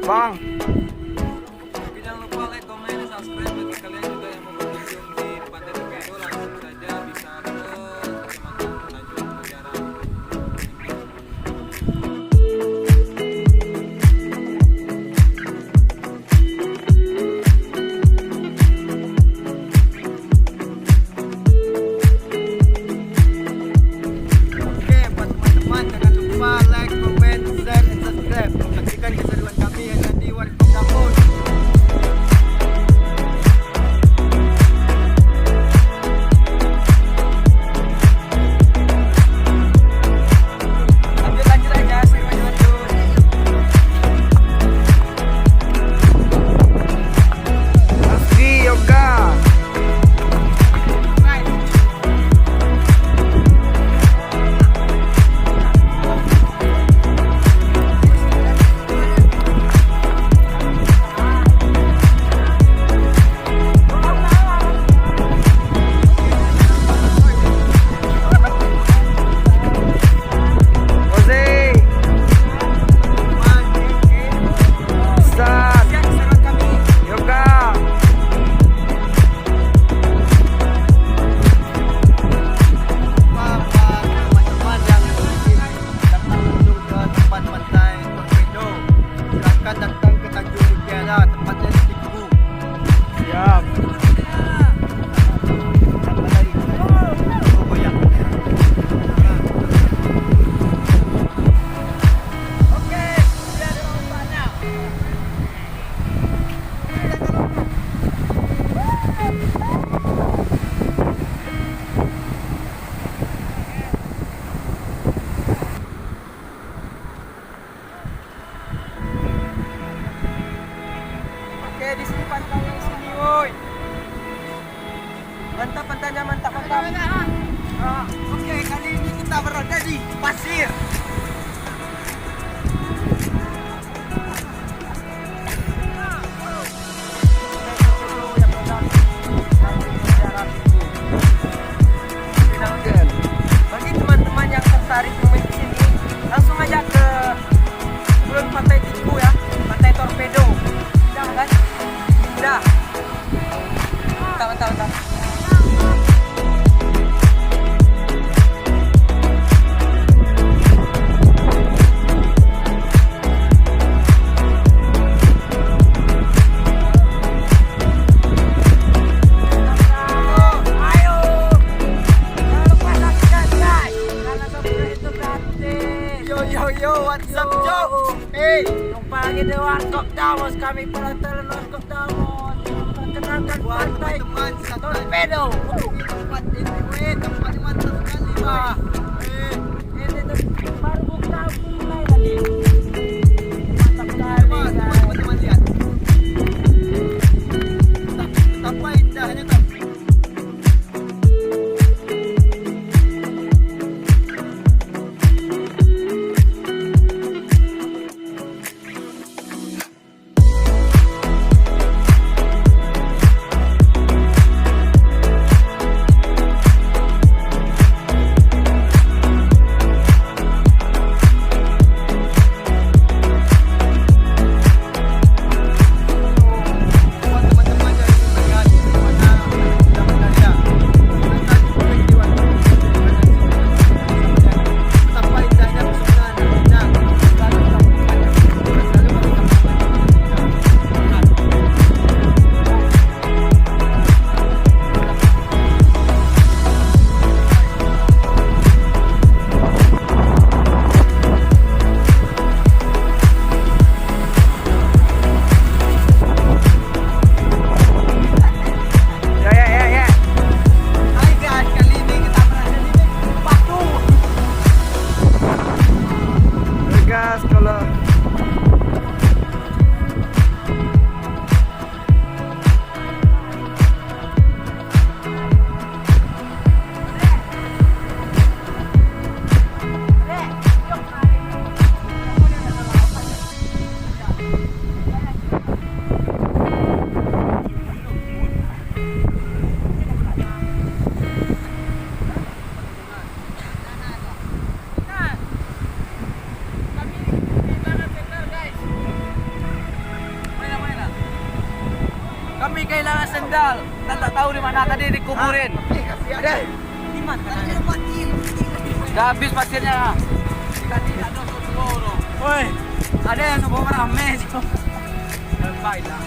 Bang. Jangan lupa like, komen, dan subscribe. Bagi kalian juga yang mau berkunjung di Pantai Torpedo, langsung saja bisa ke Kecamatan Tanjung Negara. Oke, buat teman-teman jangan lupa like, comment, share, dan subscribe. Saksikan keseruan kami hanya di WARKOP Dapur. Lanjut aja, lanjut. Asri yoga. Jose. Ustaz. Yoga. Teman-teman yang ingin datang langsung ke tempat pantai Torpedo, silakan datang ke Tanjung Negara, tempatnya di Tiku. Siap. Oke, sudah ada lompatnya. Oke, di sini pantainya di sini, woi. Mantap pantainya, mantap. Oke, kali ini kita berada di pasir. Bagi teman-teman yang tertarik main di sini, langsung aja ke sebelum pantai Tiku ya, pantai Torpedo. Indah kan? Indah. Mantap. Ayo. Jangan lupa subscribe guys. Karena subscribe itu gratis. Yo, what's up, Joe? Hey, jumpa lagi di WARKOP Damos. Kami perantauan WARKOP Damos. Perkenalkan pantai Torpedo. Tempat ini, tempat mantap sekali, Pak. Ini tuh baru buka mulai lagi. Mantap sekali, guys. Teman-teman lihat. Betapa indahnya tuh. kehilangan sendal. Kita tak tahu di mana tadi dikuburin. Ada. Di mana? Udah habis pasirnya. Kita tidak ada satu. Woi, ada yang bawa rame. Baiklah.